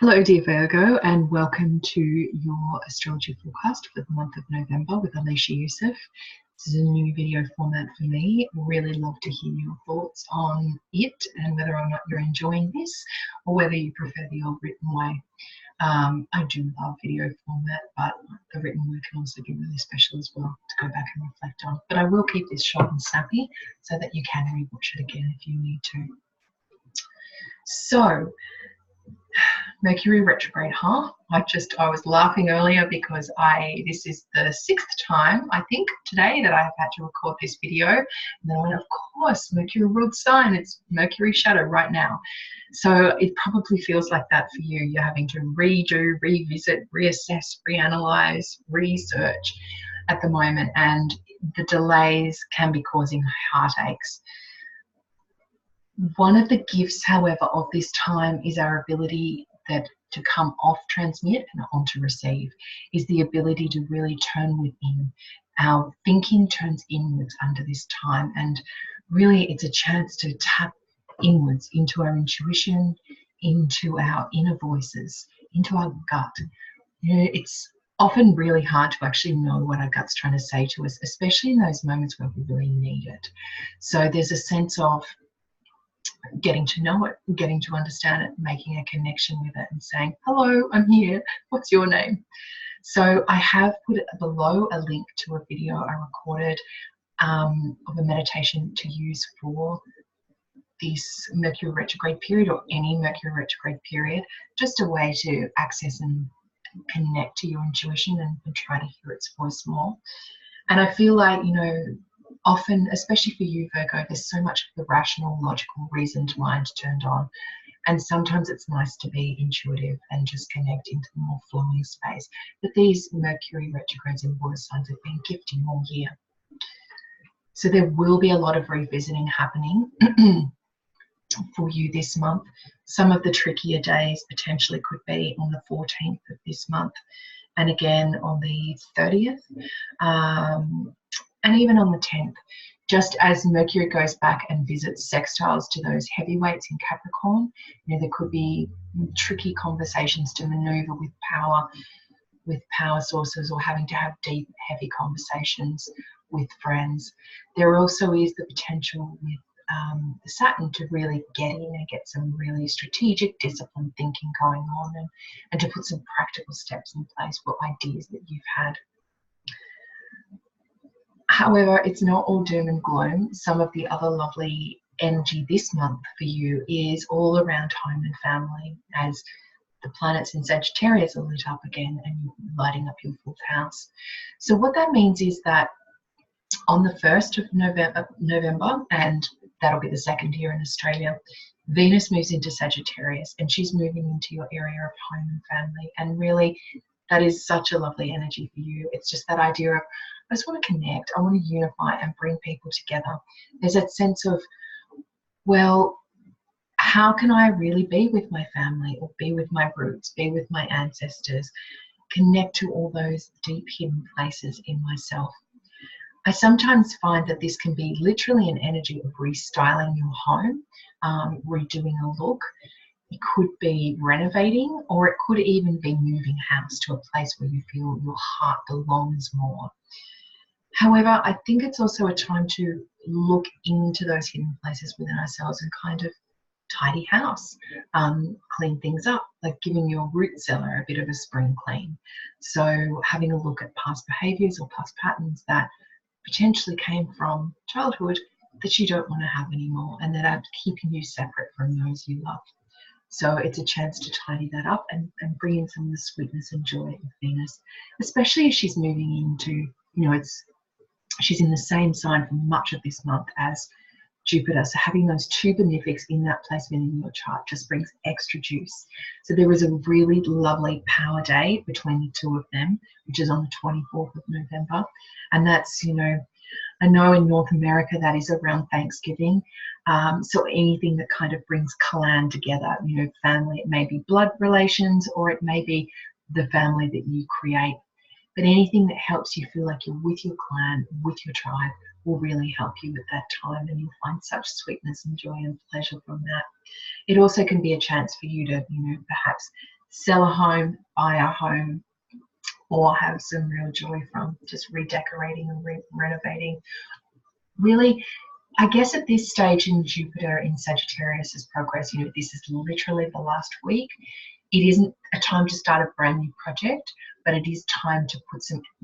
Hello, dear Virgo, and welcome to your astrology forecast for the month of November with Alicia Youssef. This is a new video format for me. Really love to hear your thoughts on it and whether or not you're enjoying this or whether you prefer the old written way. I do love video format, but the written word can also be really special as well to go back and reflect on. But I will keep this short and snappy so that you can rewatch it again if you need to. So, Mercury retrograde, huh? I was laughing earlier because this is the 6th time, I think, today that I have had to record this video. And then I went, of course, Mercury ruled sign, it's Mercury shadow right now. So it probably feels like that for you. You're having to redo, revisit, reassess, reanalyze, research at the moment, and the delays can be causing heartaches. One of the gifts, however, of this time is our ability to come off transmit and onto receive, is the ability to really turn within. Our thinking turns inwards under this time, and really it's a chance to tap inwards into our intuition, into our inner voices, into our gut. You know, it's often really hard to actually know what our gut's trying to say to us, especially in those moments where we really need it. So there's a sense of getting to know it, getting to understand it, making a connection with it and saying, hello, I'm here, what's your name? So I have put below a link to a video I recorded of a meditation to use for this Mercury retrograde period or any Mercury retrograde period, just a way to access and connect to your intuition and try to hear its voice more. And I feel like, you know, often, especially for you, Virgo, there's so much of the rational, logical, reasoned mind turned on. And sometimes it's nice to be intuitive and just connect into the more flowing space. But these Mercury retrogrades in water signs have been gifting all year. So there will be a lot of revisiting happening for you this month. Some of the trickier days potentially could be on the 14th of this month, and again on the 30th. And even on the 10th, just as Mercury goes back and visits sextiles to those heavyweights in Capricorn, you know, there could be tricky conversations to maneuver with power sources, or having to have deep, heavy conversations with friends. There also is the potential with the Saturn to really get in and get some really strategic, disciplined thinking going on, and to put some practical steps in place for ideas that you've had. However, it's not all doom and gloom. Some of the other lovely energy this month for you is all around home and family, as the planets in Sagittarius are lit up again and lighting up your 4th house. So what that means is that on the 1st of November, and that'll be the 2nd here in Australia, Venus moves into Sagittarius and she's moving into your area of home and family. And really, that is such a lovely energy for you. It's just that idea of, I just want to connect, I want to unify and bring people together. There's that sense of, well, how can I really be with my family, or be with my roots, be with my ancestors, connect to all those deep hidden places in myself. I sometimes find that this can be literally an energy of restyling your home, redoing a look. It could be renovating, or it could even be moving house to a place where you feel your heart belongs more. However, I think it's also a time to look into those hidden places within ourselves and kind of tidy house, clean things up, like giving your root cellar a bit of a spring clean. So having a look at past behaviours or past patterns that potentially came from childhood that you don't want to have anymore, and that are keeping you separate from those you love. So it's a chance to tidy that up and bring in some of the sweetness and joy of Venus, especially as she's moving into, you know, she's in the same sign for much of this month as Jupiter. So having those two benefics in that placement in your chart just brings extra juice. So there is a really lovely power day between the two of them, which is on the 24th of November. And that's, you know, I know in North America that is around Thanksgiving. So anything that kind of brings clan together, you know, family, it may be blood relations, or it may be the family that you create. But anything that helps you feel like you're with your clan, with your tribe, will really help you at that time, and you'll find such sweetness and joy and pleasure from that. It also can be a chance for you to, you know, perhaps sell a home, buy a home, or have some real joy from just redecorating and renovating. Really, I guess at this stage in Jupiter in Sagittarius's progress, this is literally the last week. It isn't a time to start a brand new project, but it is time to put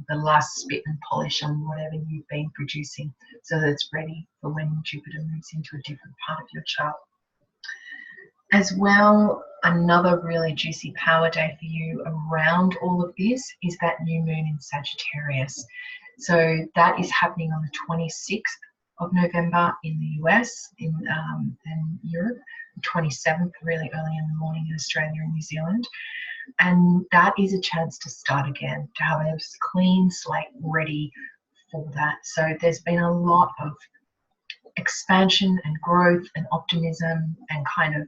the last spit and polish on whatever you've been producing so that it's ready for when Jupiter moves into a different part of your chart. As well, another really juicy power day for you around all of this is that new moon in Sagittarius. So that is happening on the 26th of November in the US and Europe, the 27th really early in the morning in Australia and New Zealand. And that is a chance to start again, to have a clean slate ready for that. So there's been a lot of expansion and growth and optimism and kind of,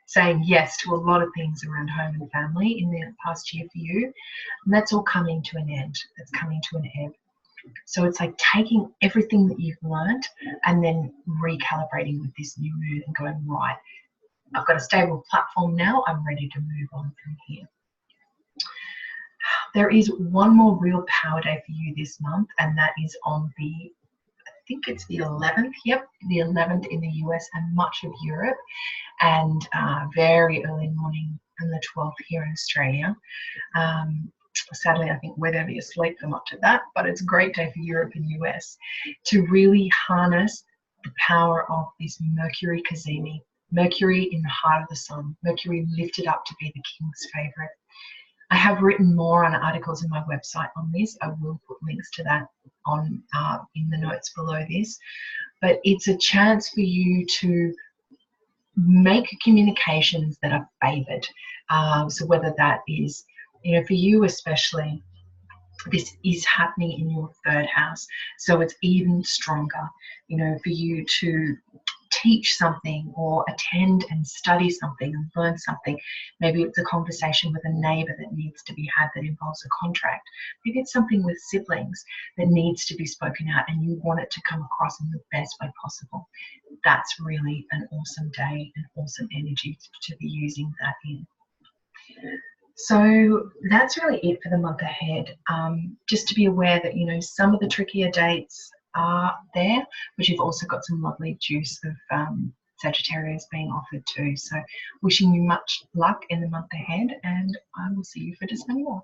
saying yes to a lot of things around home and family in the past year for you. And that's all coming to an end. That's coming to an ebb. So it's like taking everything that you've learned and then recalibrating with this new mood and going, right, I've got a stable platform now, I'm ready to move on from here. There is one more real power day for you this month, and that is on I think it's the 11th, yep, the 11th in the US and much of Europe, and very early morning on the 12th here in Australia. Sadly, I think we're going to be asleep for much of that, but it's a great day for Europe and US to really harness the power of this Mercury cazimi, Mercury in the heart of the sun, Mercury lifted up to be the king's favorite. I have written more on articles in my website on this. I will put links to that on in the notes below this. But it's a chance for you to make communications that are favored. So whether that is, for you especially, this is happening in your third house. So it's even stronger, for you to teach something or attend and study something and learn something. Maybe it's a conversation with a neighbor that needs to be had that involves a contract. Maybe it's something with siblings that needs to be spoken out and you want it to come across in the best way possible. That's really an awesome day and awesome energy to be using that in. So that's really it for the month ahead. Just to be aware that, some of the trickier dates are there, but you've also got some lovely juice of Sagittarius being offered too. So wishing you much luck in the month ahead, and I will see you for December.